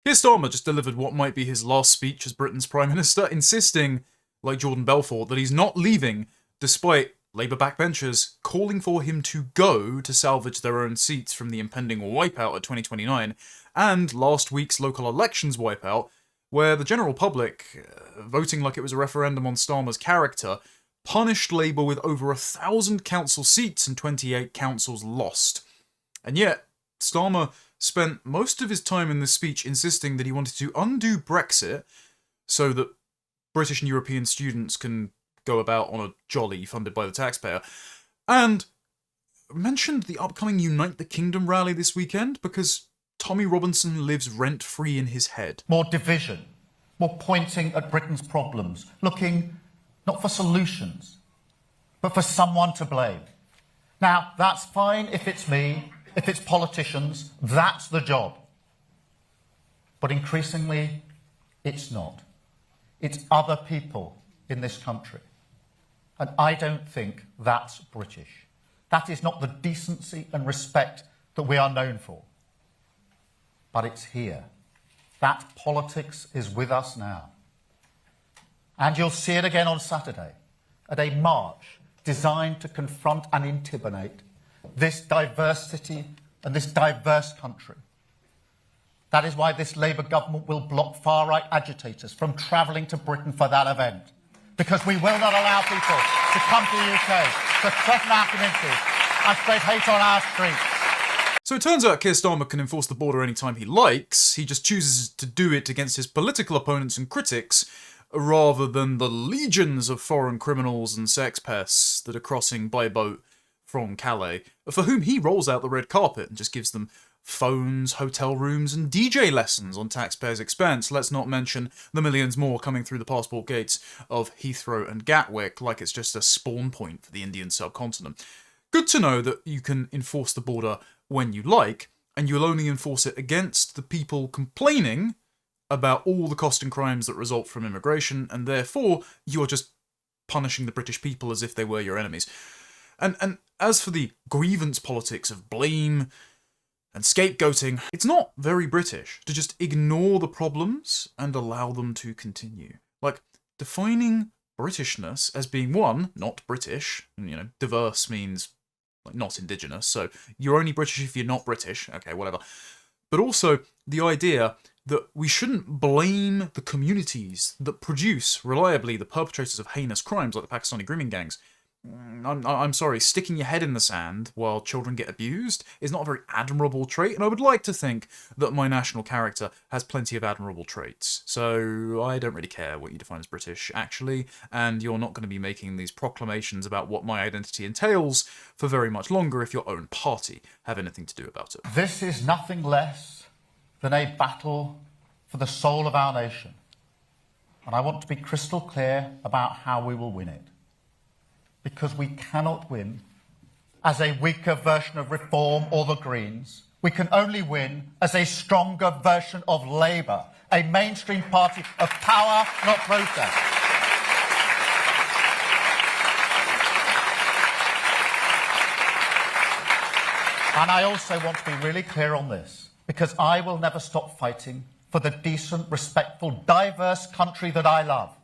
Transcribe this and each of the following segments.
Keir Starmer just delivered what might be his last speech as Britain's Prime Minister, insisting, like Jordan Belfort, that he's not leaving, despite Labour backbenchers calling for him to go to salvage their own seats from the impending wipeout at 2029, and last week's local elections wipeout, where the general public, voting like it was a referendum on Starmer's character, punished Labour with over 1,000 council seats and 28 councils lost. And yet, Starmer spent most of his time in this speech insisting that he wanted to undo Brexit so that British and European students can go about on a jolly funded by the taxpayer, and mentioned the upcoming Unite the Kingdom rally this weekend because Tommy Robinson lives rent-free in his head. More division, more pointing at Britain's problems, looking not for solutions, but for someone to blame. Now, that's fine if it's me, if it's politicians, that's the job. But increasingly, it's not. It's other people in this country. And I don't think that's British. That is not the decency and respect that we are known for. But it's here. That politics is with us now. And you'll see it again on Saturday at a march designed to confront and intimidate this diversity and this diverse country. That is why this Labour government will block far-right agitators from travelling to Britain for that event. Because we will not allow people to come to the UK to threaten our communities and spread hate on our streets. So it turns out Keir Starmer can enforce the border anytime he likes. He just chooses to do it against his political opponents and critics, rather than the legions of foreign criminals and sex pests that are crossing by boat from Calais, for whom he rolls out the red carpet and just gives them phones, hotel rooms, and DJ lessons on taxpayers' expense. Let's not mention the millions more coming through the passport gates of Heathrow and Gatwick, like it's just a spawn point for the Indian subcontinent. Good to know that you can enforce the border when you like, and you'll only enforce it against the people complaining about all the cost and crimes that result from immigration, and therefore you're just punishing the British people as if they were your enemies. And as for the grievance politics of blame and scapegoating, it's not very British to just ignore the problems and allow them to continue. Like, defining Britishness as being, one, not British, diverse means like not indigenous, so you're only British if you're not British, okay, whatever. But also the idea that we shouldn't blame the communities that produce, reliably, the perpetrators of heinous crimes like the Pakistani grooming gangs. I'm sorry, sticking your head in the sand while children get abused is not a very admirable trait, and I would like to think that my national character has plenty of admirable traits. So I don't really care what you define as British, actually, and you're not going to be making these proclamations about what my identity entails for very much longer if your own party have anything to do about it. This is nothing less than a battle for the soul of our nation. And I want to be crystal clear about how we will win it. Because we cannot win as a weaker version of Reform or the Greens. We can only win as a stronger version of Labour, a mainstream party of power, not protest. And I also want to be really clear on this, because I will never stop fighting for the decent, respectful, diverse country that I love.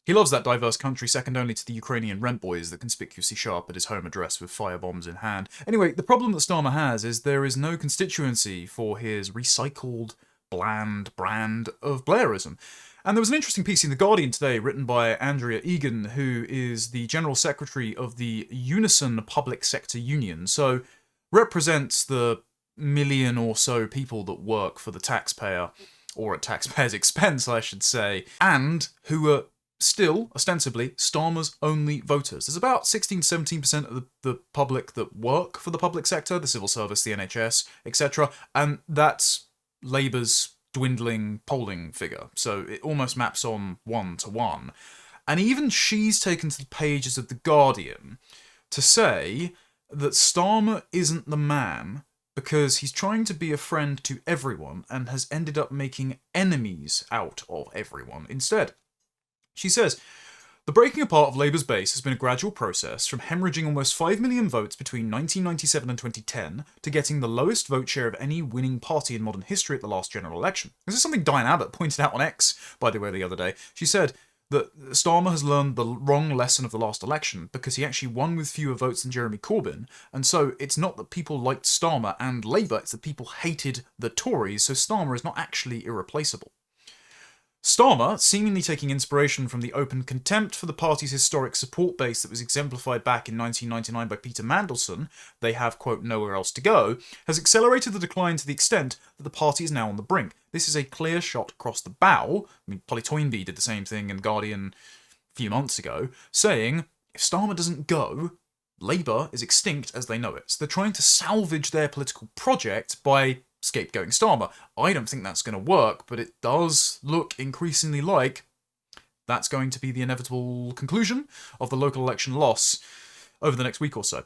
He loves that diverse country, second only to the Ukrainian rent boys that conspicuously show up at his home address with firebombs in hand. Anyway, the problem that Starmer has is there is no constituency for his recycled, bland brand of Blairism. And there was an interesting piece in The Guardian today written by Andrea Egan, who is the General Secretary of the Unison Public Sector Union, so represents the million or so people that work for the taxpayer, or at taxpayers' expense, I should say, and who are still, ostensibly, Starmer's only voters. There's about 16-17% of the public that work for the public sector, the civil service, the NHS, etc., and that's Labour's dwindling polling figure, so it almost maps on 1-to-1. And even she's taken to the pages of The Guardian to say that Starmer isn't the man because he's trying to be a friend to everyone and has ended up making enemies out of everyone instead. She says, The breaking apart of Labour's base has been a gradual process, from hemorrhaging almost 5 million votes between 1997 and 2010 to getting the lowest vote share of any winning party in modern history at the last general election. This is something Diane Abbott pointed out on X, by the way, the other day. She said that Starmer has learned the wrong lesson of the last election because he actually won with fewer votes than Jeremy Corbyn, and so it's not that people liked Starmer and Labour, it's that people hated the Tories, so Starmer is not actually irreplaceable. Starmer, seemingly taking inspiration from the open contempt for the party's historic support base that was exemplified back in 1999 by Peter Mandelson, they have, quote, nowhere else to go, has accelerated the decline to the extent that the party is now on the brink. This is a clear shot across the bow. I mean, Polly Toynbee did the same thing in Guardian a few months ago, saying, if Starmer doesn't go, Labour is extinct as they know it. So they're trying to salvage their political project by scapegoating Starmer. I don't think that's going to work, but it does look increasingly like that's going to be the inevitable conclusion of the local election loss over the next week or so.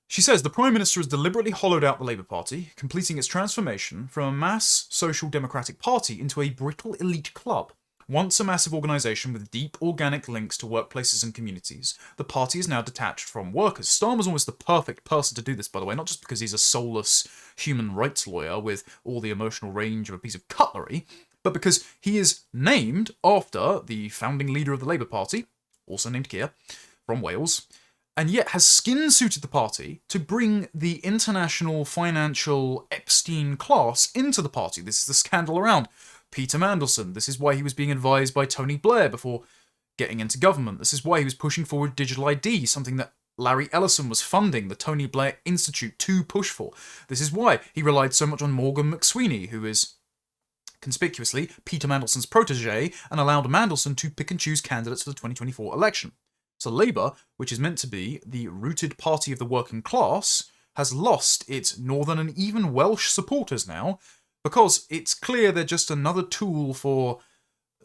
She says the Prime Minister has deliberately hollowed out the Labour Party, completing its transformation from a mass social democratic party into a brittle elite club. Once a massive organisation with deep organic links to workplaces and communities, the party is now detached from workers. Starmer's almost the perfect person to do this, by the way, not just because he's a soulless human rights lawyer with all the emotional range of a piece of cutlery, but because he is named after the founding leader of the Labour Party, also named Keir, from Wales, and yet has skin-suited the party to bring the international financial Epstein class into the party. This is the scandal around Peter Mandelson. This is why he was being advised by Tony Blair before getting into government. This is why he was pushing forward digital ID, something that Larry Ellison was funding the Tony Blair Institute to push for. This is why he relied so much on Morgan McSweeney, who is conspicuously Peter Mandelson's protege, and allowed Mandelson to pick and choose candidates for the 2024 election. So Labour, which is meant to be the rooted party of the working class, has lost its Northern and even Welsh supporters now, because it's clear they're just another tool for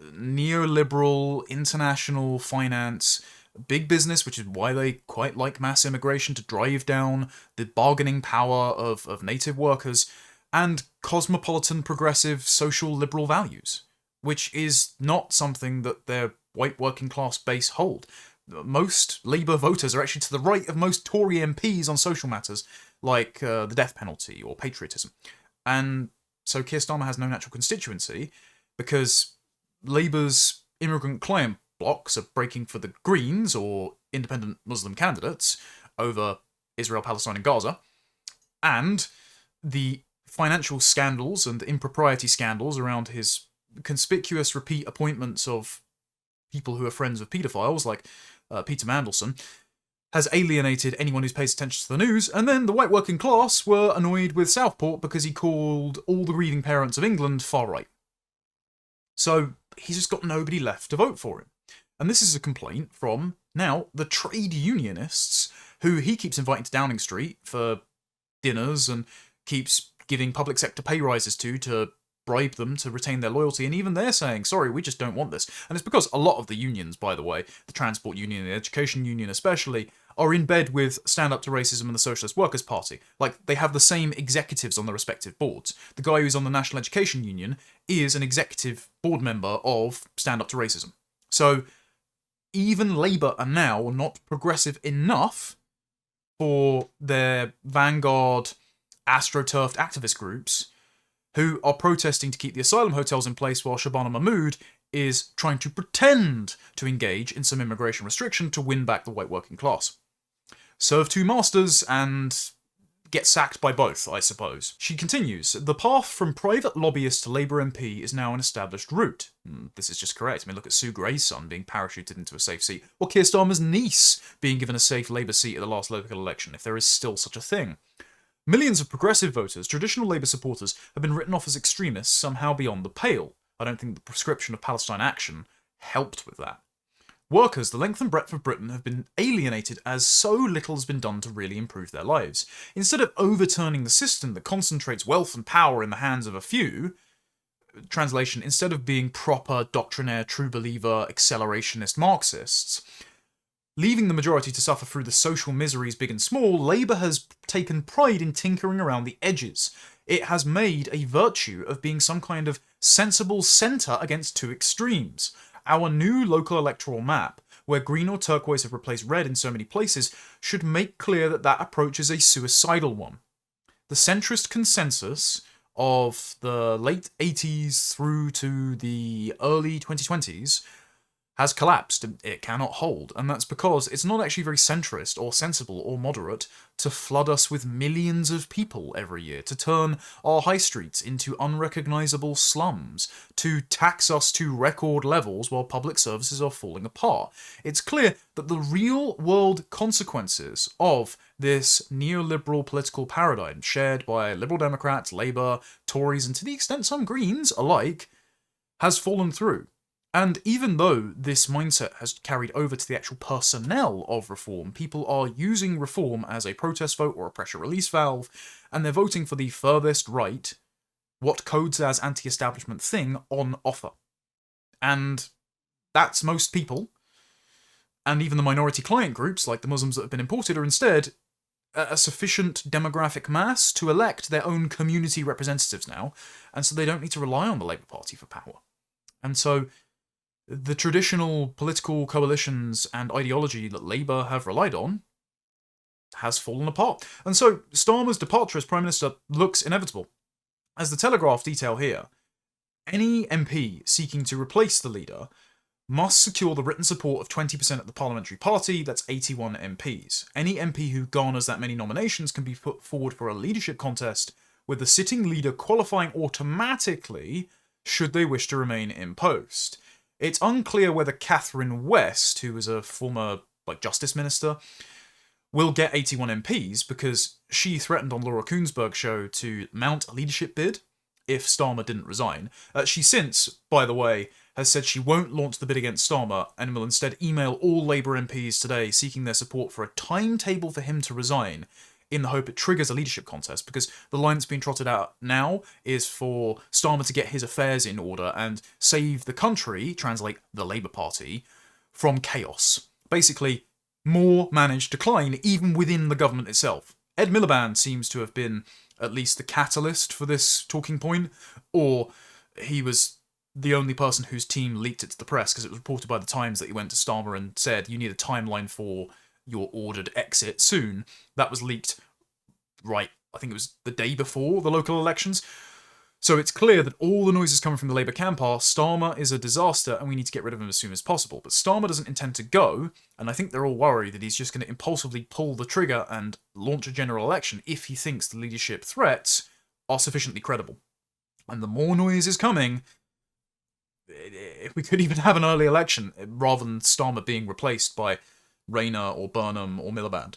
neoliberal, international finance, big business, which is why they quite like mass immigration to drive down the bargaining power of native workers, and cosmopolitan, progressive, social liberal values, which is not something that their white working class base hold. Most Labour voters are actually to the right of most Tory MPs on social matters, like the death penalty or patriotism. And so Keir Starmer has no natural constituency because Labour's immigrant client blocs are breaking for the Greens or independent Muslim candidates over Israel, Palestine and Gaza. And the financial scandals and impropriety scandals around his conspicuous repeat appointments of people who are friends of paedophiles, like Peter Mandelson, has alienated anyone who pays attention to the news, and then the white working class were annoyed with Southport because he called all the grieving parents of England far-right. So he's just got nobody left to vote for him. And this is a complaint from, now, the trade unionists, who he keeps inviting to Downing Street for dinners and keeps giving public sector pay rises to bribe them to retain their loyalty, and even they're saying, sorry, we just don't want this. And it's because a lot of the unions, by the way, the transport union, the education union especially, are in bed with Stand Up to Racism and the Socialist Workers' Party. Like, they have the same executives on their respective boards. The guy who's on the National Education Union is an executive board member of Stand Up to Racism. So even Labour are now not progressive enough for their vanguard, astroturfed activist groups who are protesting to keep the asylum hotels in place while Shabana Mahmood is trying to pretend to engage in some immigration restriction to win back the white working class. Serve two masters and get sacked by both, I suppose. She continues, the path from private lobbyist to Labour MP is now an established route. This is just correct. I mean, look at Sue Gray's son being parachuted into a safe seat, or Keir Starmer's niece being given a safe Labour seat at the last local election, if there is still such a thing. Millions of progressive voters, traditional Labour supporters, have been written off as extremists somehow beyond the pale. I don't think the prescription of Palestine action helped with that. Workers, the length and breadth of Britain, have been alienated as so little has been done to really improve their lives. Instead of overturning the system that concentrates wealth and power in the hands of a few, translation, instead of being proper, doctrinaire, true believer, accelerationist Marxists, leaving the majority to suffer through the social miseries big and small, Labour has taken pride in tinkering around the edges. It has made a virtue of being some kind of sensible centre against two extremes. Our new local electoral map where green or turquoise have replaced red in so many places, should make clear that that approach is a suicidal one. The centrist consensus of the late 80s through to the early 2020s has collapsed. It cannot hold, and that's because it's not actually very centrist or sensible or moderate to flood us with millions of people every year, to turn our high streets into unrecognisable slums, to tax us to record levels while public services are falling apart. It's clear that the real-world consequences of this neoliberal political paradigm, shared by Liberal Democrats, Labour, Tories, and to the extent some Greens alike, has fallen through. And even though this mindset has carried over to the actual personnel of reform, people are using reform as a protest vote or a pressure release valve, and they're voting for the furthest right, what codes as anti-establishment thing on offer. And that's most people. And even the minority client groups, like the Muslims that have been imported, are instead a sufficient demographic mass to elect their own community representatives now, and so they don't need to rely on the Labour Party for power. And so the traditional political coalitions and ideology that Labour have relied on has fallen apart. And so Starmer's departure as Prime Minister looks inevitable. As the Telegraph detail here, any MP seeking to replace the leader must secure the written support of 20% of the parliamentary party, that's 81 MPs. Any MP who garners that many nominations can be put forward for a leadership contest, with the sitting leader qualifying automatically should they wish to remain in post. It's unclear whether Catherine West, who was a former Justice Minister, will get 81 MPs because she threatened on Laura Kuenssberg's show to mount a leadership bid if Starmer didn't resign. She since, by the way, has said she won't launch the bid against Starmer and will instead email all Labour MPs today seeking their support for a timetable for him to resign, in the hope it triggers a leadership contest, because the line that's being trotted out now is for Starmer to get his affairs in order and save the country, translate the Labour Party, from chaos. Basically, more managed decline even within the government itself. Ed Miliband seems to have been at least the catalyst for this talking point, or he was the only person whose team leaked it to the press, because it was reported by the Times that he went to Starmer and said, you need a timeline for your ordered exit soon. That was leaked I think it was the day before the local elections. So it's clear that all the noises coming from the Labour camp are Starmer is a disaster and we need to get rid of him as soon as possible. But Starmer doesn't intend to go, and I think they're all worried that he's just going to impulsively pull the trigger and launch a general election if he thinks the leadership threats are sufficiently credible. And the more noise is coming, we could even have an early election rather than Starmer being replaced by Rayner or Burnham or Miliband.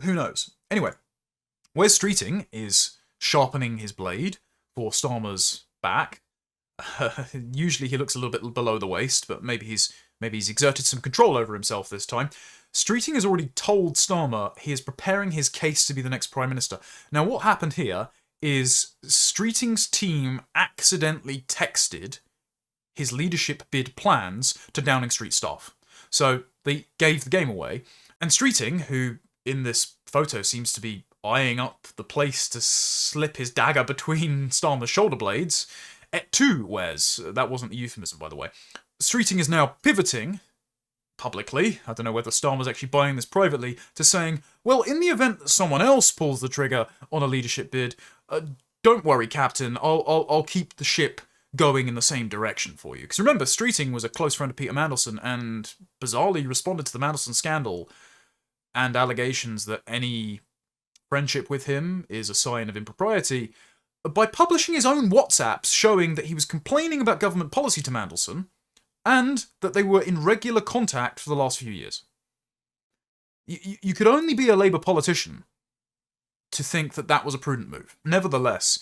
Who knows? Anyway, Wes Streeting is sharpening his blade for Starmer's back. Usually he looks a little bit below the waist, but maybe he's exerted some control over himself this time. Streeting has already told Starmer he is preparing his case to be the next Prime Minister. Now, what happened here is Streeting's team accidentally texted his leadership bid plans to Downing Street staff. So they gave the game away. And Streeting, who in this photo seems to be eyeing up the place to slip his dagger between Starmer's shoulder blades, et tu, Wes. That wasn't a euphemism, by the way. Streeting is now pivoting, publicly, I don't know whether Starmer's actually buying this privately, to saying, well, in the event that someone else pulls the trigger on a leadership bid, don't worry, Captain, I'll keep the ship going in the same direction for you. Because remember, Streeting was a close friend of Peter Mandelson and bizarrely responded to the Mandelson scandal and allegations that any friendship with him is a sign of impropriety by publishing his own WhatsApps showing that he was complaining about government policy to Mandelson and that they were in regular contact for the last few years. You could only be a Labour politician to think that that was a prudent move. Nevertheless,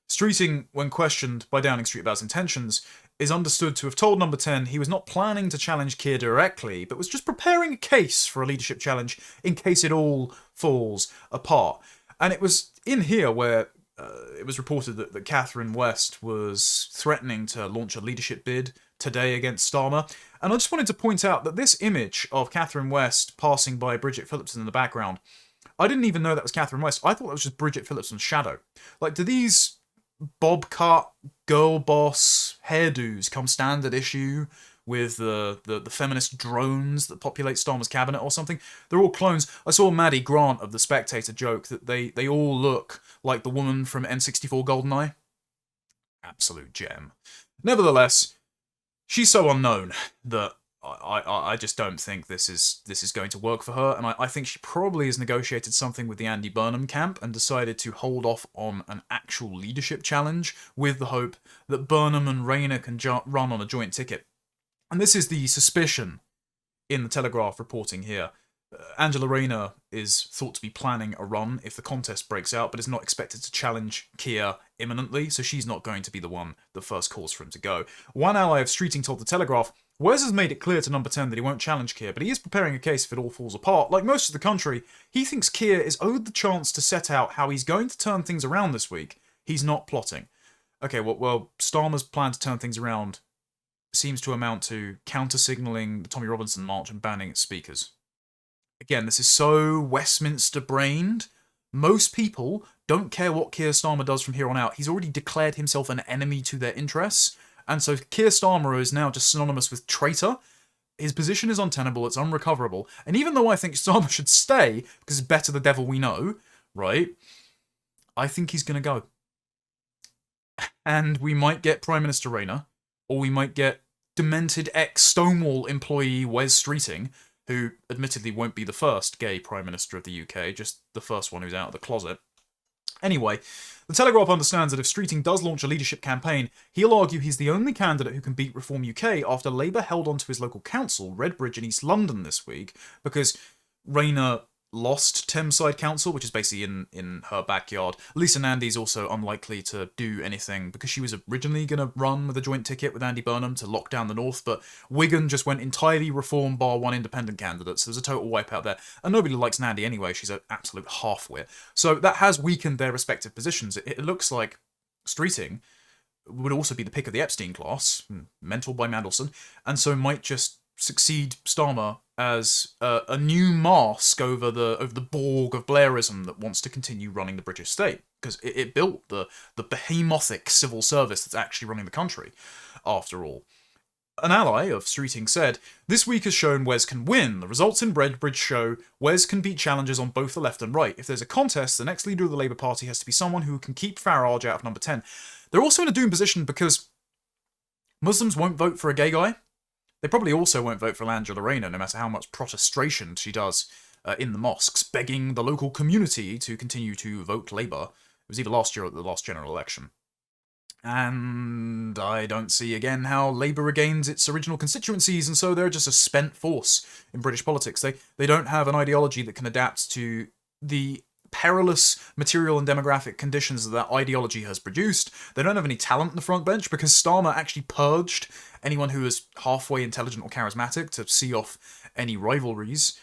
Streeting, when questioned by Downing Street about his intentions, is understood to have told Number 10 he was not planning to challenge Keir directly, but was just preparing a case for a leadership challenge in case it all falls apart. And it was in here where it was reported that Catherine West was threatening to launch a leadership bid today against Starmer. And I just wanted to point out that this image of Catherine West passing by Bridget Phillipson in the background, I didn't even know that was Catherine West. I thought that was just Bridget Phillipson's shadow. Like, do these bob cut, girl boss hairdos come standard issue with the feminist drones that populate Starmer's cabinet or something. They're all clones. I saw Maddie Grant of The Spectator joke that they all look like the woman from N64 GoldenEye. Absolute gem. Nevertheless, she's so unknown that I just don't think this is going to work for her, and I think she probably has negotiated something with the Andy Burnham camp and decided to hold off on an actual leadership challenge with the hope that Burnham and Rayner can run on a joint ticket. And this is the suspicion in the Telegraph reporting here. Angela Rayner is thought to be planning a run if the contest breaks out, but is not expected to challenge Keir imminently, so she's not going to be the one that first calls for him to go. One ally of Streeting told the Telegraph, Wes has made it clear to Number 10 that he won't challenge Keir, but he is preparing a case if it all falls apart. Like most of the country, he thinks Keir is owed the chance to set out how he's going to turn things around this week. He's not plotting. Okay, well Starmer's plan to turn things around seems to amount to counter-signalling the Tommy Robinson March and banning its speakers. Again, this is so Westminster-brained. Most people don't care what Keir Starmer does from here on out. He's already declared himself an enemy to their interests, and so Keir Starmer is now just synonymous with traitor. His position is untenable, it's unrecoverable, and even though I think Starmer should stay, because it's better the devil we know, right, I think he's going to go. And we might get Prime Minister Rayner, or we might get demented ex-Stonewall employee Wes Streeting, who admittedly won't be the first gay Prime Minister of the UK, just the first one who's out of the closet. Anyway, the Telegraph understands that if Streeting does launch a leadership campaign, he'll argue he's the only candidate who can beat Reform UK after Labour held on to his local council, Redbridge in East London, this week, because Rayner lost Thameside Council, which is basically in her backyard. Lisa Nandy's also unlikely to do anything because she was originally going to run with a joint ticket with Andy Burnham to lock down the north, but Wigan just went entirely Reform bar one independent candidate, so there's a total wipeout there. And nobody likes Nandy anyway, she's an absolute half-wit. So that has weakened their respective positions. It looks like Streeting would also be the pick of the Epstein class, mentored by Mandelson, and so might just succeed Starmer as a new mask over the Borg of Blairism that wants to continue running the British state, because it built the behemothing civil service that's actually running the country, after all. An ally of Streeting said, "This week has shown Wes can win. The results in Redbridge show Wes can beat challengers on both the left and right. If there's a contest, the next leader of the Labour Party has to be someone who can keep Farage out of Number 10. They're also in a doomed position because Muslims won't vote for a gay guy. They probably also won't vote for Angela Rayner, no matter how much protestation she does in the mosques, begging the local community to continue to vote Labour. It was either last year or the last general election. And I don't see again how Labour regains its original constituencies, and so they're just a spent force in British politics. They don't have an ideology that can adapt to the perilous material and demographic conditions that ideology has produced. They don't have any talent in the front bench because Starmer actually purged anyone who is halfway intelligent or charismatic to see off any rivalries.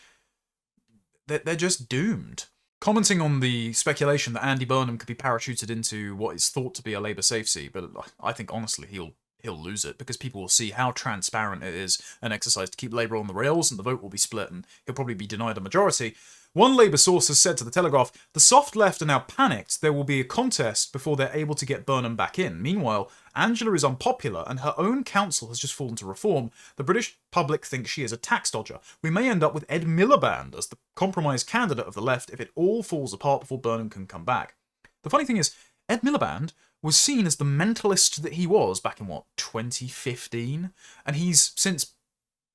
They're just doomed. Commenting on the speculation that Andy Burnham could be parachuted into what is thought to be a Labour safe seat, but I think honestly he'll lose it because people will see how transparent it is an exercise to keep Labour on the rails, and the vote will be split and he'll probably be denied a majority. One Labour source has said to the Telegraph, the soft left are now panicked there will be a contest before they're able to get Burnham back in. Meanwhile, Angela is unpopular and her own council has just fallen to Reform. The British public thinks she is a tax dodger. We may end up with Ed Miliband as the compromise candidate of the left if it all falls apart before Burnham can come back. The funny thing is, Ed Miliband was seen as the mentalist that he was back in, 2015? And he's, since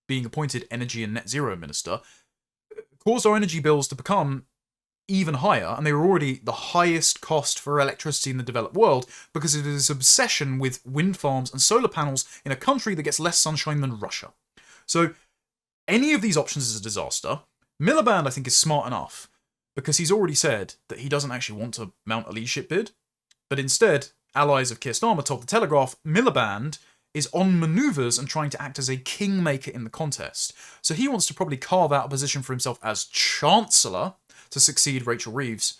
being appointed Energy and Net Zero Minister, caused our energy bills to become even higher, and they were already the highest cost for electricity in the developed world because of his obsession with wind farms and solar panels in a country that gets less sunshine than Russia. So any of these options is a disaster. Miliband, I think, is smart enough because he's already said that he doesn't actually want to mount a leadership bid, but instead, allies of Keir Starmer told the Telegraph Miliband is on manoeuvres and trying to act as a kingmaker in the contest. So he wants to probably carve out a position for himself as Chancellor to succeed Rachel Reeves.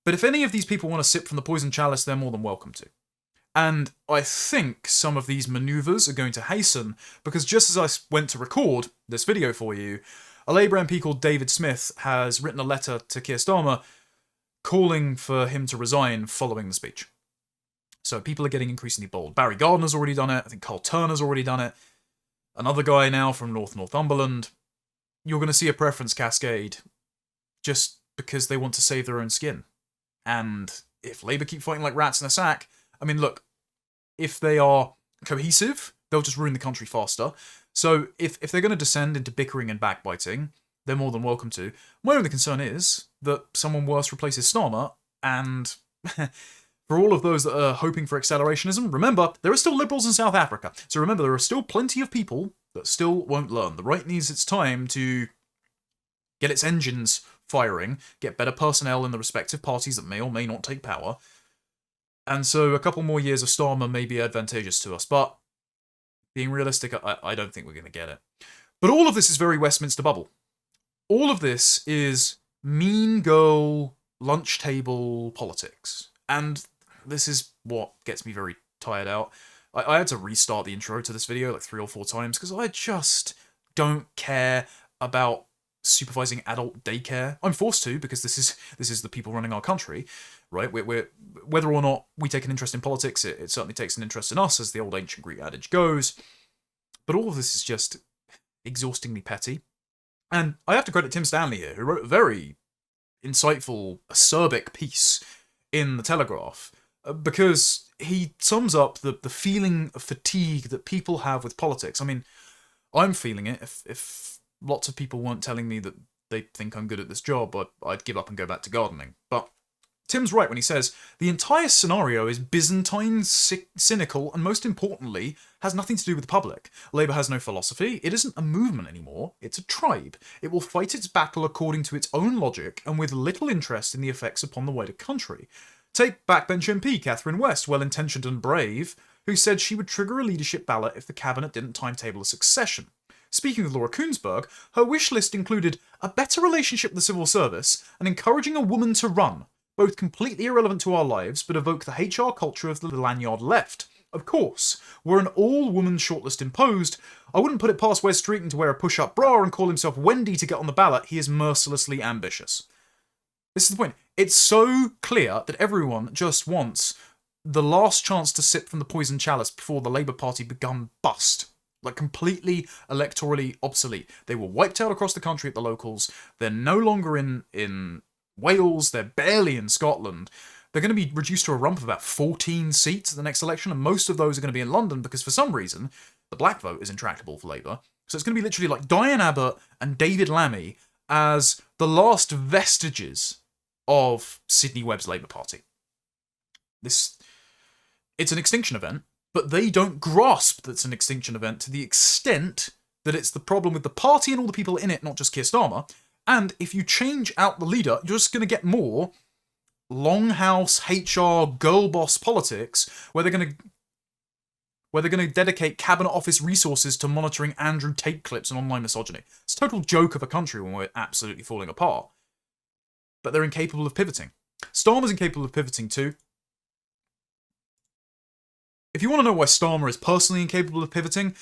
But if any of these people want to sip from the poison chalice, they're more than welcome to. And I think some of these manoeuvres are going to hasten, because just as I went to record this video for you, a Labour MP called David Smith has written a letter to Keir Starmer calling for him to resign following the speech. So people are getting increasingly bold. Barry Gardner's already done it. I think Carl Turner's already done it. another guy now from Northumberland, you're going to see a preference cascade just because they want to save their own skin. And if Labour keep fighting like rats in a sack, I mean, look, if they are cohesive, they'll just ruin the country faster. So if they're going to descend into bickering and backbiting, they're more than welcome to. My only concern is that someone worse replaces Starmer, and for all of those that are hoping for accelerationism, remember, there are still liberals in South Africa. So remember, there are still plenty of people that still won't learn. The right needs its time to get its engines firing, get better personnel in the respective parties that may or may not take power. And so a couple more years of Starmer may be advantageous to us, but being realistic, I don't think we're going to get it. But all of this is very Westminster bubble. All of this is mean girl lunch table politics. And this is what gets me very tired out. I had to restart the intro to this video like 3 or 4 times because I just don't care about supervising adult daycare. I'm forced to because this is the people running our country, right? We're whether or not we take an interest in politics, it certainly takes an interest in us, as the old ancient Greek adage goes. But all of this is just exhaustingly petty. And I have to credit Tim Stanley here, who wrote a very insightful, acerbic piece in The Telegraph, because he sums up the feeling of fatigue that people have with politics. I mean, I'm feeling it. If lots of people weren't telling me that they think I'm good at this job, I'd give up and go back to gardening. But Tim's right when he says, the entire scenario is Byzantine, cynical, and most importantly, has nothing to do with the public. Labour has no philosophy. It isn't a movement anymore. It's a tribe. It will fight its battle according to its own logic and with little interest in the effects upon the wider country. Take backbench MP Catherine West, well-intentioned and brave, who said she would trigger a leadership ballot if the cabinet didn't timetable a succession. Speaking of Laura Kuenssberg, her wish list included a better relationship with the civil service and encouraging a woman to run, both completely irrelevant to our lives but evoke the HR culture of the lanyard left. Of course, were an all-woman shortlist imposed, I wouldn't put it past Wes Streeting to wear a push-up bra and call himself Wendy to get on the ballot. He is mercilessly ambitious. This is the point. It's so clear that everyone just wants the last chance to sip from the poison chalice before the Labour Party become bust. Like, completely electorally obsolete. They were wiped out across the country at the locals. They're no longer in Wales. They're barely in Scotland. They're going to be reduced to a rump of about 14 seats at the next election, and most of those are going to be in London because, for some reason, the black vote is intractable for Labour. So it's going to be literally like Diane Abbott and David Lammy as the last vestiges of Sidney Webb's Labour Party. It's an extinction event, but they don't grasp that it's an extinction event to the extent that it's the problem with the party and all the people in it, not just Keir Starmer. And if you change out the leader, you're just going to get more Longhouse HR girl boss politics, where they're going to dedicate cabinet office resources to monitoring Andrew Tate clips and online misogyny. It's a total joke of a country when we're absolutely falling apart. But they're incapable of pivoting. Starmer's incapable of pivoting too. If you want to know why Starmer is personally incapable of pivoting,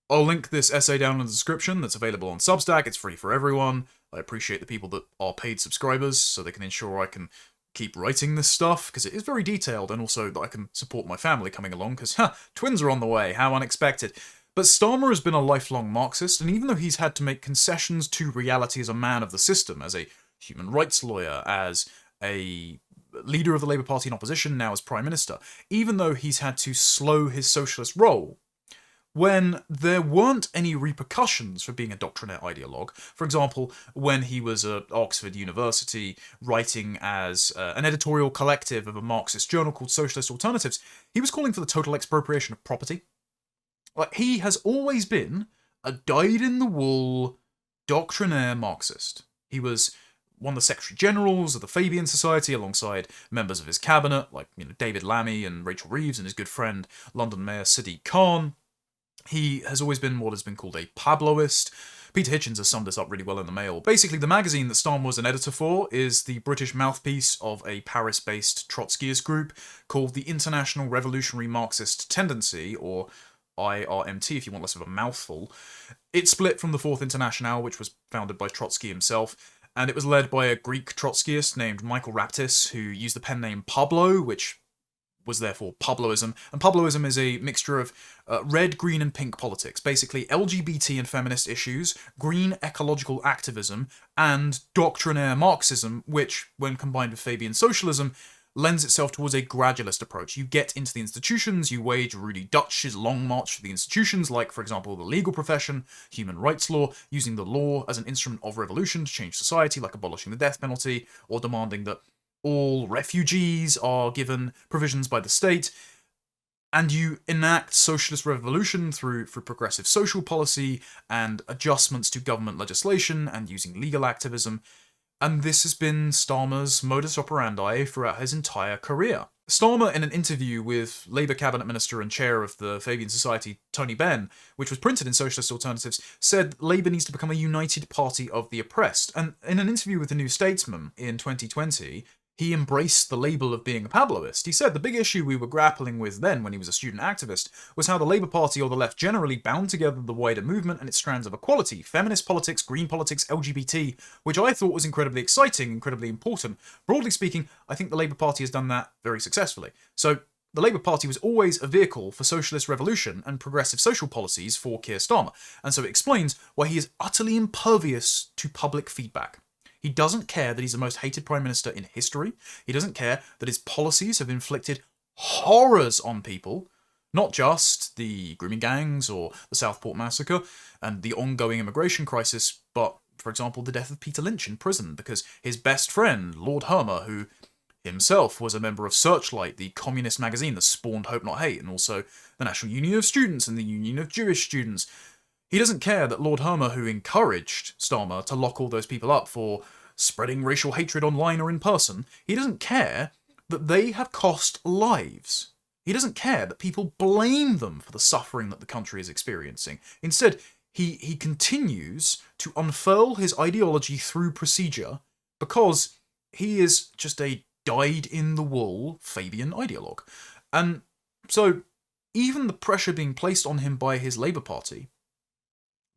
I'll link this essay down in the description that's available on Substack. It's free for everyone. I appreciate the people that are paid subscribers so they can ensure I can keep writing this stuff, because it is very detailed, and also that I can support my family coming along, because, twins are on the way, how unexpected. But Starmer has been a lifelong Marxist, and even though he's had to make concessions to reality as a man of the system, as a human rights lawyer, as a leader of the Labour Party in opposition, now as Prime Minister, even though he's had to slow his socialist role, when there weren't any repercussions for being a doctrinaire ideologue, for example, when he was at Oxford University writing as an editorial collective of a Marxist journal called Socialist Alternatives, he was calling for the total expropriation of property. Like, he has always been a dyed-in-the-wool doctrinaire Marxist. He was one of the Secretary Generals of the Fabian Society alongside members of his cabinet, like David Lammy and Rachel Reeves and his good friend London Mayor Sadiq Khan. He has always been what has been called a Pabloist. Peter Hitchens has summed this up really well in the Mail. Basically, the magazine that Starmer was an editor for is the British mouthpiece of a Paris-based Trotskyist group called the International Revolutionary Marxist Tendency, or IRMT if you want less of a mouthful. It split from the Fourth Internationale, which was founded by Trotsky himself, and it was led by a Greek Trotskyist named Michael Raptis, who used the pen name Pablo, which was therefore Pabloism, and Pabloism is a mixture of red, green, and pink politics. Basically, LGBT and feminist issues, green ecological activism, and doctrinaire Marxism, which, when combined with Fabian socialism, lends itself towards a gradualist approach. You get into the institutions, you wage Rudy Dutch's long march through the institutions, like, for example, the legal profession, human rights law, using the law as an instrument of revolution to change society, like abolishing the death penalty, or demanding that all refugees are given provisions by the state, and you enact socialist revolution through progressive social policy and adjustments to government legislation and using legal activism. And this has been Starmer's modus operandi throughout his entire career. Starmer, in an interview with Labour Cabinet Minister and Chair of the Fabian Society, Tony Benn, which was printed in Socialist Alternatives, said Labour needs to become a united party of the oppressed. And in an interview with The New Statesman in 2020, he embraced the label of being a Pabloist. He said the big issue we were grappling with then, when he was a student activist, was how the Labour Party or the left generally bound together the wider movement and its strands of equality, feminist politics, green politics, LGBT, which I thought was incredibly exciting, incredibly important. Broadly speaking, I think the Labour Party has done that very successfully. So the Labour Party was always a vehicle for socialist revolution and progressive social policies for Keir Starmer, and so it explains why he is utterly impervious to public feedback. He doesn't care that he's the most hated Prime Minister in history. He doesn't care that his policies have inflicted horrors on people, not just the grooming gangs or the Southport massacre and the ongoing immigration crisis, but, for example, the death of Peter Lynch in prison because his best friend, Lord Hermer, who himself was a member of Searchlight, the communist magazine that spawned Hope Not Hate, and also the National Union of Students and the Union of Jewish Students. He doesn't care that Lord Hermer, who encouraged Starmer to lock all those people up for spreading racial hatred online or in person, he doesn't care that they have cost lives. He doesn't care that people blame them for the suffering that the country is experiencing. Instead, he continues to unfurl his ideology through procedure because he is just a dyed-in-the-wool Fabian ideologue. And so, even the pressure being placed on him by his Labour Party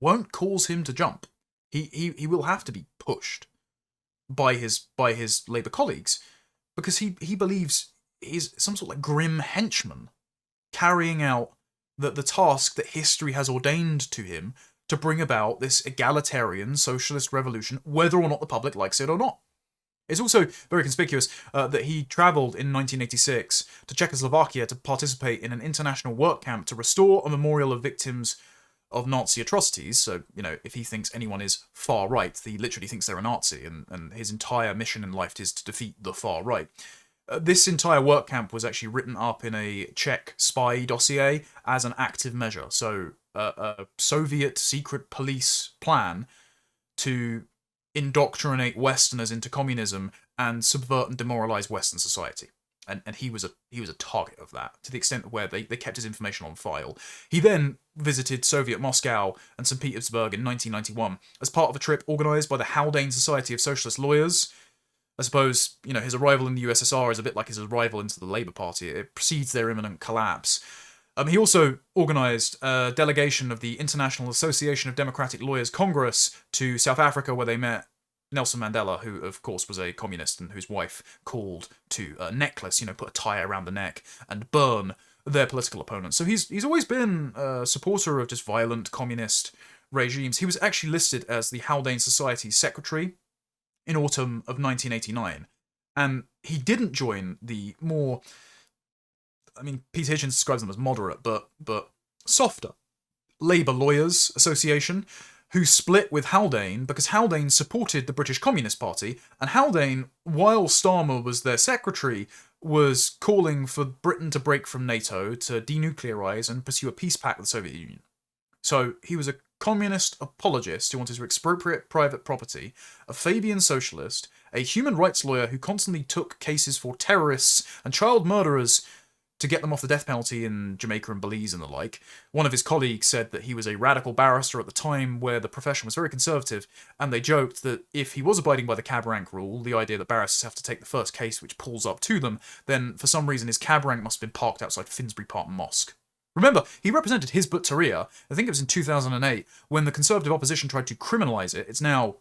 won't cause him to jump. He will have to be pushed by his Labour colleagues because he believes he's some sort of like grim henchman carrying out the task that history has ordained to him to bring about this egalitarian socialist revolution, whether or not the public likes it or not. It's also very conspicuous that he travelled in 1986 to Czechoslovakia to participate in an international work camp to restore a memorial of victims of Nazi atrocities. So, if he thinks anyone is far right, he literally thinks they're a Nazi, and his entire mission in life is to defeat the far right. This entire work camp was actually written up in a Czech spy dossier as an active measure. So, a Soviet secret police plan to indoctrinate Westerners into communism and subvert and demoralize Western society. And he was a target of that, to the extent where they kept his information on file. He then visited Soviet Moscow and St. Petersburg in 1991 as part of a trip organised by the Haldane Society of Socialist Lawyers. I suppose, his arrival in the USSR is a bit like his arrival into the Labour Party. It precedes their imminent collapse. He also organised a delegation of the International Association of Democratic Lawyers Congress to South Africa, where they met Nelson Mandela, who of course was a communist and whose wife called to a necklace, put a tie around the neck and burn their political opponents. So he's always been a supporter of just violent communist regimes. He was actually listed as the Haldane Society's secretary in autumn of 1989, and he didn't join the more, Peter Hitchens describes them as moderate, but softer Labour Lawyers Association, who split with Haldane because Haldane supported the British Communist Party, and Haldane, while Starmer was their secretary, was calling for Britain to break from NATO, to denuclearise and pursue a peace pact with the Soviet Union. So he was a communist apologist who wanted to expropriate private property, a Fabian socialist, a human rights lawyer who constantly took cases for terrorists and child murderers to get them off the death penalty in Jamaica and Belize and the like. One of his colleagues said that he was a radical barrister at the time where the profession was very conservative, and they joked that if he was abiding by the cab rank rule, the idea that barristers have to take the first case which pulls up to them, then for some reason his cab rank must have been parked outside Finsbury Park Mosque. Remember, he represented Hizb ut-Tahrir, I think it was in 2008, when the Conservative opposition tried to criminalise it. It's now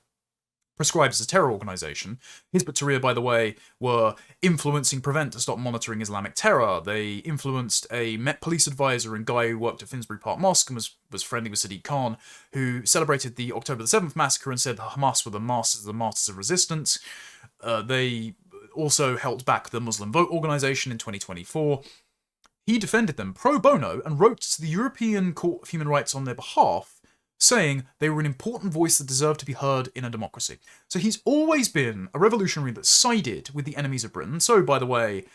prescribed as a terror organisation. Hizb ut-Tahrir, by the way, were influencing Prevent to stop monitoring Islamic terror. They influenced a Met police advisor and guy who worked at Finsbury Park Mosque and was friendly with Sadiq Khan, who celebrated the October the 7th massacre and said Hamas were the martyrs of resistance. They also held back the Muslim Vote organisation in 2024. He defended them pro bono and wrote to the European Court of Human Rights on their behalf, saying they were an important voice that deserved to be heard in a democracy. So he's always been a revolutionary that sided with the enemies of Britain. So, by the way,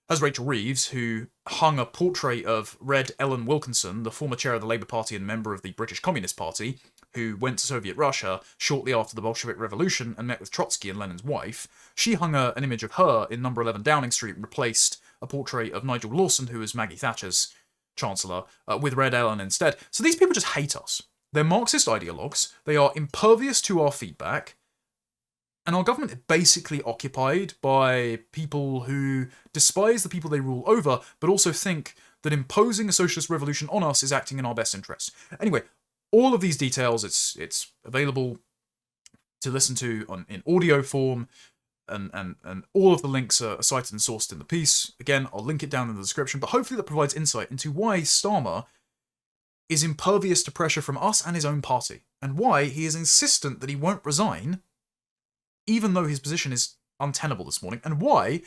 as Rachel Reeves, who hung a portrait of Red Ellen Wilkinson, the former chair of the Labour Party and member of the British Communist Party, who went to Soviet Russia shortly after the Bolshevik Revolution and met with Trotsky and Lenin's wife. She hung an image of her in number 11 Downing Street and replaced a portrait of Nigel Lawson, who was Maggie Thatcher's Chancellor, with Red Ellen instead. So these people just hate us. They're Marxist ideologues, they are impervious to our feedback, and our government is basically occupied by people who despise the people they rule over, but also think that imposing a socialist revolution on us is acting in our best interests. Anyway, all of these details, it's available to listen to in audio form, and all of the links are cited and sourced in the piece. Again, I'll link it down in the description, but hopefully that provides insight into why Starmer is impervious to pressure from us and his own party, and why he is insistent that he won't resign, even though his position is untenable this morning, and why,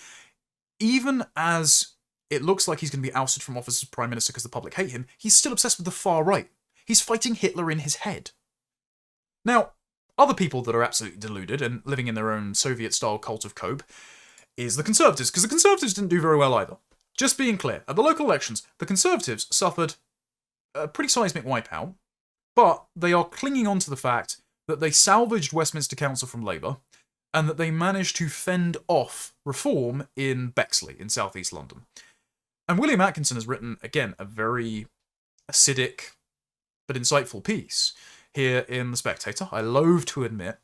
even as it looks like he's going to be ousted from office as Prime Minister because the public hate him, he's still obsessed with the far right. He's fighting Hitler in his head. Now, other people that are absolutely deluded and living in their own Soviet-style cult of cope is the Conservatives, because the Conservatives didn't do very well either. Just being clear, at the local elections, the Conservatives suffered a pretty seismic wipeout, but they are clinging on to the fact that they salvaged Westminster Council from Labour and that they managed to fend off reform in Bexley, in southeast London. And William Atkinson has written, again, a very acidic but insightful piece here in The Spectator, I loathe to admit,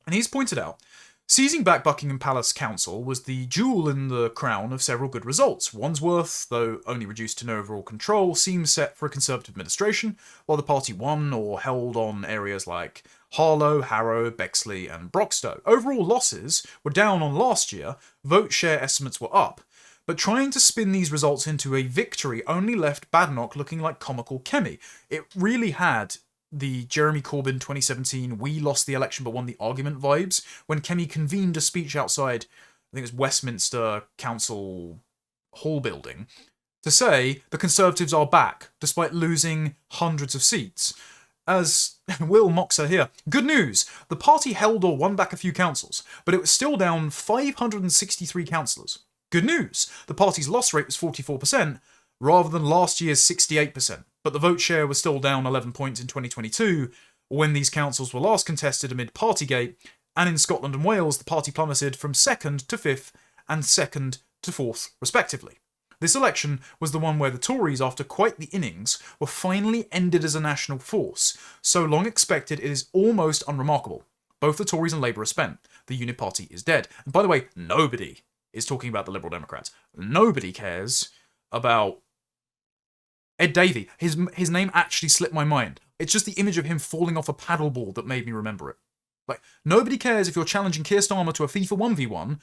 and he's pointed out seizing back Buckingham Palace Council was the jewel in the crown of several good results. Wandsworth, though only reduced to no overall control, seems set for a Conservative administration, while the party won or held on areas like Harlow, Harrow, Bexley and Broxtowe. Overall losses were down on last year, vote share estimates were up, but trying to spin these results into a victory only left Badenoch looking like comical Kemi. It really had the Jeremy Corbyn 2017 we lost the election but won the argument vibes when Kemi convened a speech outside, I think it was Westminster Council Hall building, to say the Conservatives are back despite losing hundreds of seats. As Will mocks her here, good news, the party held or won back a few councils, but it was still down 563 councillors. Good news, the party's loss rate was 44%, rather than last year's 68%, but the vote share was still down 11 points in 2022, when these councils were last contested amid Partygate, and in Scotland and Wales the party plummeted from 2nd to 5th and 2nd to 4th respectively. This election was the one where the Tories, after quite the innings, were finally ended as a national force. So long expected it is almost unremarkable. Both the Tories and Labour are spent. The Unit Party is dead. And by the way, nobody is talking about the Liberal Democrats. Nobody cares about Ed Davey. His name actually slipped my mind. It's just the image of him falling off a paddleboard that made me remember it. Like, nobody cares if you're challenging Keir Starmer to a FIFA 1v1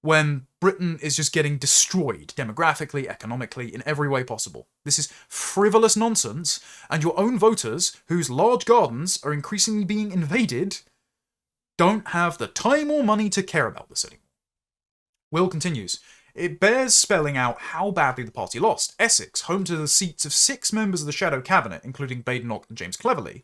when Britain is just getting destroyed demographically, economically, in every way possible. This is frivolous nonsense, and your own voters, whose large gardens are increasingly being invaded, don't have the time or money to care about this anymore. Will continues, it bears spelling out how badly the party lost. Essex, home to the seats of 6 members of the shadow cabinet, including Badenoch and James Cleverly,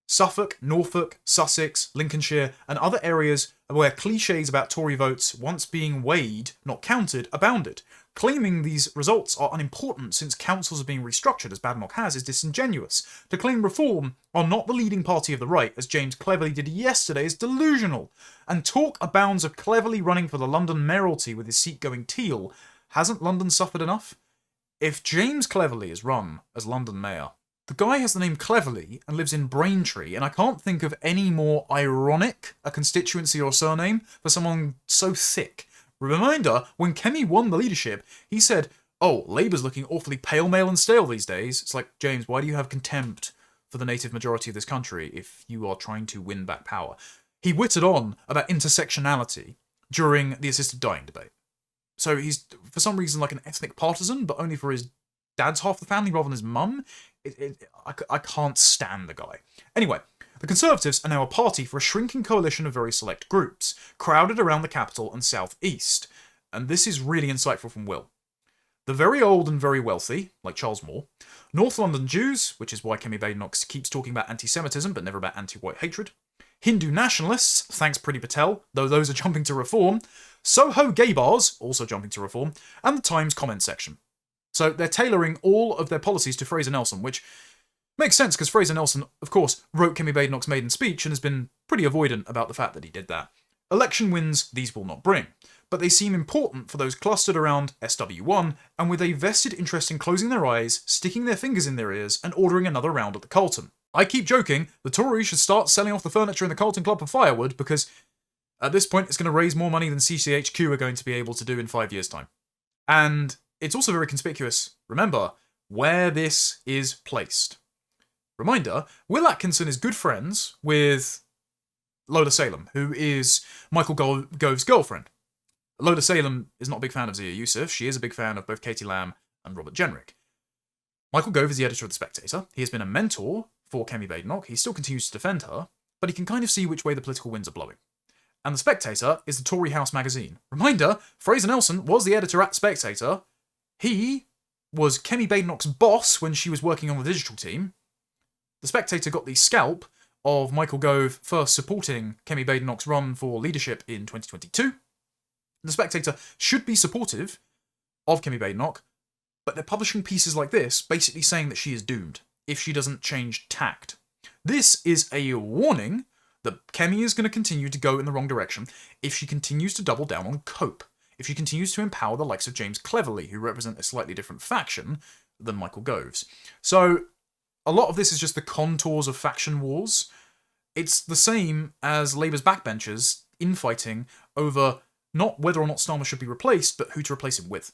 Suffolk, Norfolk, Sussex, Lincolnshire, and other areas where cliches about Tory votes once being weighed, not counted, abounded. Claiming these results are unimportant since councils are being restructured, as Badenoch has, is disingenuous. To claim reform are not the leading party of the right, as James Cleverly did yesterday, is delusional. And talk abounds of Cleverly running for the London mayoralty with his seat going teal. Hasn't London suffered enough? If James Cleverly is run as London mayor, the guy has the name Cleverly and lives in Braintree, and I can't think of any more ironic a constituency or surname for someone so thick. Reminder, when Kemi won the leadership, he said, oh, Labour's looking awfully pale, male and stale these days. It's like, James, why do you have contempt for the native majority of this country if you are trying to win back power? he whittled on about intersectionality during the assisted dying debate. So he's, for some reason, like an ethnic partisan, but only for his dad's half the family rather than his mum. I can't stand the guy. Anyway, the Conservatives are now a party for a shrinking coalition of very select groups, crowded around the capital and southeast. And this is really insightful from Will. The very old and very wealthy, like Charles Moore, North London Jews, which is why Kemi Badenoch keeps talking about anti-Semitism but never about anti-white hatred, Hindu nationalists, thanks Priti Patel, though those are jumping to reform, Soho gay bars, also jumping to reform, and the Times comment section. So they're tailoring all of their policies to Fraser Nelson, which makes sense because Fraser Nelson, of course, wrote Kemi Badenoch's maiden speech and has been pretty avoidant about the fact that he did that. Election wins these will not bring, but they seem important for those clustered around SW1 and with a vested interest in closing their eyes, sticking their fingers in their ears, and ordering another round at the Carlton. I keep joking, the Tories should start selling off the furniture in the Carlton Club for firewood because at this point it's going to raise more money than CCHQ are going to be able to do in 5 years' time. And it's also very conspicuous, remember, where this is placed. Reminder, Will Atkinson is good friends with Lola Salem, who is Michael Gove's girlfriend. Lola Salem is not a big fan of Zia Youssef. She is a big fan of both Katie Lamb and Robert Jenrick. Michael Gove is the editor of The Spectator. He has been a mentor for Kemi Badenoch. He still continues to defend her, but he can kind of see which way the political winds are blowing. And The Spectator is the Tory House magazine. Reminder, Fraser Nelson was the editor at The Spectator. He was Kemi Badenoch's boss when she was working on the digital team. The Spectator got the scalp of Michael Gove first supporting Kemi Badenoch's run for leadership in 2022. The Spectator should be supportive of Kemi Badenoch, but they're publishing pieces like this, basically saying that she is doomed if she doesn't change tact. This is a warning that Kemi is going to continue to go in the wrong direction if she continues to double down on cope, if she continues to empower the likes of James Cleverly, who represent a slightly different faction than Michael Gove's. So a lot of this is just the contours of faction wars. It's the same as Labour's backbenchers infighting over not whether or not Starmer should be replaced, but who to replace him with.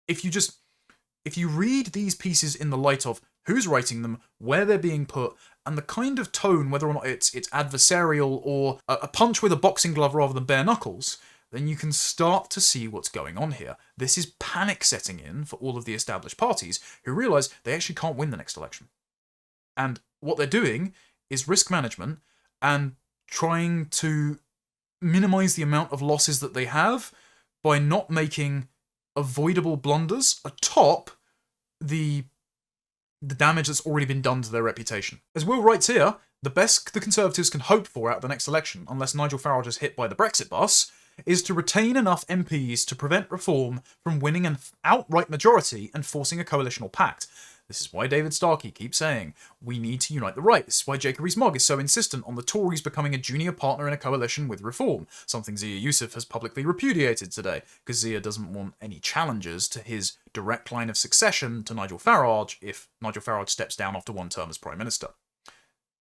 If you read these pieces in the light of who's writing them, where they're being put, and the kind of tone, whether or not it's adversarial or a punch with a boxing glove rather than bare knuckles, then you can start to see what's going on here. This is panic setting in for all of the established parties who realise they actually can't win the next election. And what they're doing is risk management and trying to minimise the amount of losses that they have by not making avoidable blunders atop the damage that's already been done to their reputation. As Will writes here, the best the Conservatives can hope for out of the next election, unless Nigel Farage is hit by the Brexit bus, is to retain enough MPs to prevent Reform from winning an outright majority and forcing a coalitional pact. This is why David Starkey keeps saying, we need to unite the right. This is why Jacob Rees-Mogg is so insistent on the Tories becoming a junior partner in a coalition with Reform, something Zia Youssef has publicly repudiated today, because Zia doesn't want any challengers to his direct line of succession to Nigel Farage if Nigel Farage steps down after one term as Prime Minister.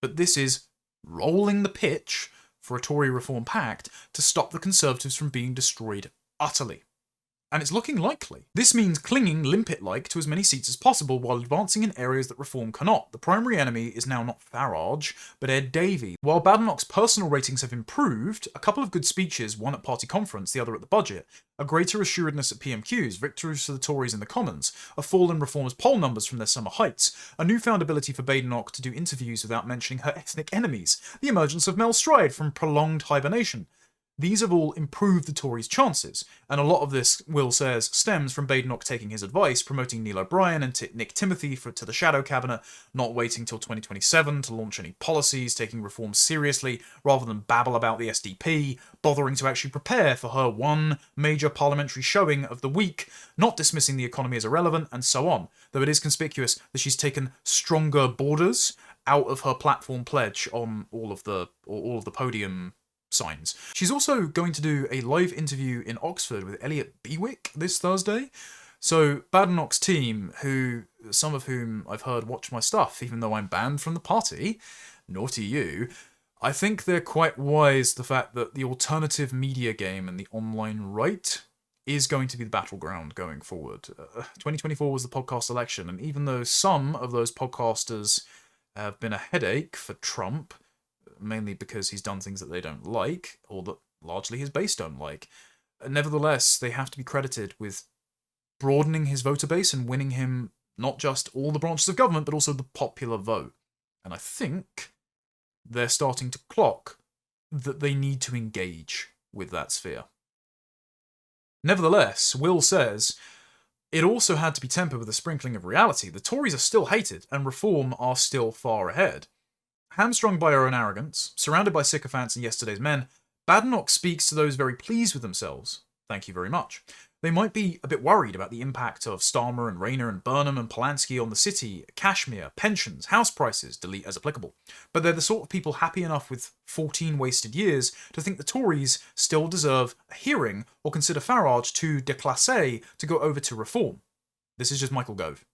But this is rolling the pitch for a Tory Reform pact to stop the Conservatives from being destroyed utterly. And it's looking likely. This means clinging limpet-like to as many seats as possible while advancing in areas that Reform cannot. The primary enemy is now not Farage, but Ed Davey. While Badenoch's personal ratings have improved, a couple of good speeches, one at party conference, the other at the budget, a greater assuredness at PMQs, victories for the Tories in the Commons, a fall in Reform's poll numbers from their summer heights, a newfound ability for Badenoch to do interviews without mentioning her ethnic enemies, the emergence of Mel Stride from prolonged hibernation. These have all improved the Tories' chances, and a lot of this, Will says, stems from Badenoch taking his advice, promoting Neil O'Brien and Nick Timothy to the Shadow Cabinet, not waiting till 2027 to launch any policies, taking reform seriously rather than babble about the SDP, bothering to actually prepare for her one major parliamentary showing of the week, not dismissing the economy as irrelevant, and so on, though it is conspicuous that she's taken stronger borders out of her platform pledge on all of the podium signs. She's also going to do a live interview in Oxford with Elliot Bewick this Thursday. So Badenoch's team, some of whom I've heard watch my stuff, even though I'm banned from the party, naughty you, I think they're quite wise to the fact that the alternative media game and the online right is going to be the battleground going forward. 2024 was the podcast election, and even though some of those podcasters have been a headache for Trump, mainly because he's done things that they don't like, or that largely his base don't like. Nevertheless, they have to be credited with broadening his voter base and winning him not just all the branches of government, but also the popular vote. And I think they're starting to clock that they need to engage with that sphere. Nevertheless, Will says, it also had to be tempered with a sprinkling of reality. The Tories are still hated, and reform are still far ahead. Hamstrung by her own arrogance, surrounded by sycophants and yesterday's men, Badenoch speaks to those very pleased with themselves. Thank you very much. They might be a bit worried about the impact of Starmer and Rayner and Burnham and Polanski on the city, Kashmir, pensions, house prices, delete as applicable. But they're the sort of people happy enough with 14 wasted years to think the Tories still deserve a hearing or consider Farage too déclassé to go over to reform. This is just Michael Gove.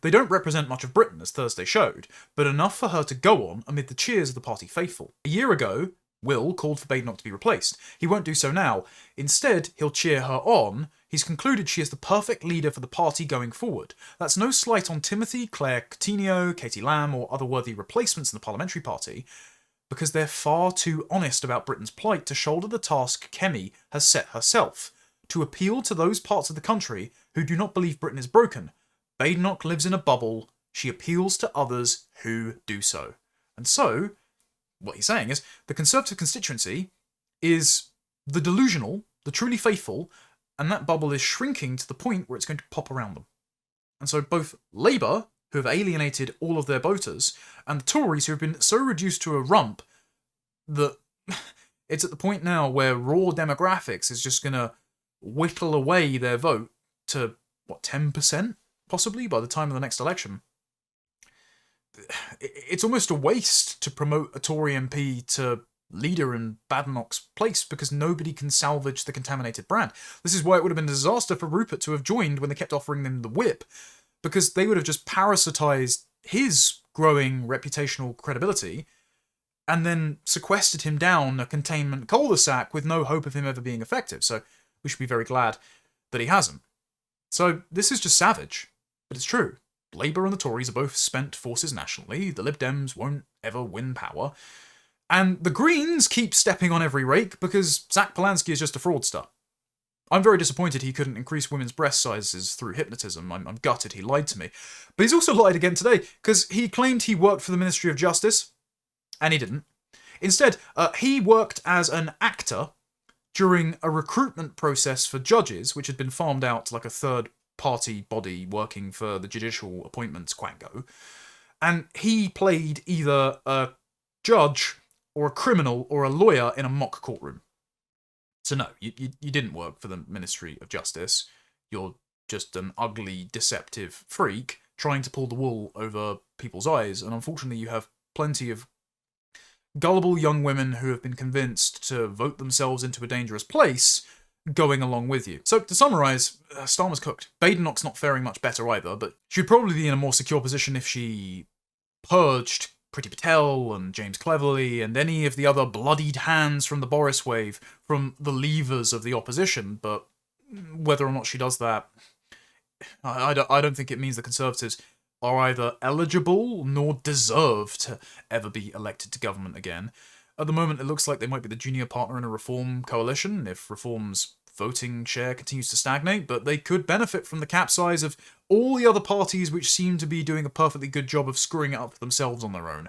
They don't represent much of Britain, as Thursday showed, but enough for her to go on amid the cheers of the party faithful. A year ago, Will called for Badenoch to be replaced. He won't do so now. Instead, he'll cheer her on. He's concluded she is the perfect leader for the party going forward. That's no slight on Timothy, Claire Coutinho, Katie Lamb, or other worthy replacements in the parliamentary party, because they're far too honest about Britain's plight to shoulder the task Kemi has set herself, to appeal to those parts of the country who do not believe Britain is broken. Badenoch lives in a bubble. She appeals to others who do so. And so, what he's saying is, the Conservative constituency is the delusional, the truly faithful, and that bubble is shrinking to the point where it's going to pop around them. And so both Labour, who have alienated all of their voters, and the Tories, who have been so reduced to a rump that it's at the point now where raw demographics is just going to whittle away their vote to, 10%? Possibly, by the time of the next election. It's almost a waste to promote a Tory MP to leader in Badenoch's place because nobody can salvage the contaminated brand. This is why it would have been a disaster for Rupert to have joined when they kept offering them the whip, because they would have just parasitised his growing reputational credibility and then sequestered him down a containment cul-de-sac with no hope of him ever being effective. So we should be very glad that he hasn't. So this is just savage, but it's true. Labour and the Tories are both spent forces nationally. The Lib Dems won't ever win power. And the Greens keep stepping on every rake because Zack Polanski is just a fraudster. I'm very disappointed he couldn't increase women's breast sizes through hypnotism. I'm gutted he lied to me. But he's also lied again today because he claimed he worked for the Ministry of Justice, and he didn't. Instead, he worked as an actor during a recruitment process for judges, which had been farmed out to like a third-party body working for the judicial appointments quango. And he played either a judge or a criminal or a lawyer in a mock courtroom. So no, you didn't work for the Ministry of Justice. You're just an ugly, deceptive freak trying to pull the wool over people's eyes. And unfortunately, you have plenty of gullible young women who have been convinced to vote themselves into a dangerous place going along with you. So to summarise, Starmer's cooked. Badenoch's not faring much better either, but she'd probably be in a more secure position if she purged Priti Patel and James Cleverly and any of the other bloodied hands from the Boris wave from the levers of the opposition, but whether or not she does that, I don't think it means the Conservatives are either eligible nor deserve to ever be elected to government again. At the moment, it looks like they might be the junior partner in a Reform coalition if Reform's voting share continues to stagnate, but they could benefit from the capsize of all the other parties which seem to be doing a perfectly good job of screwing it up for themselves on their own.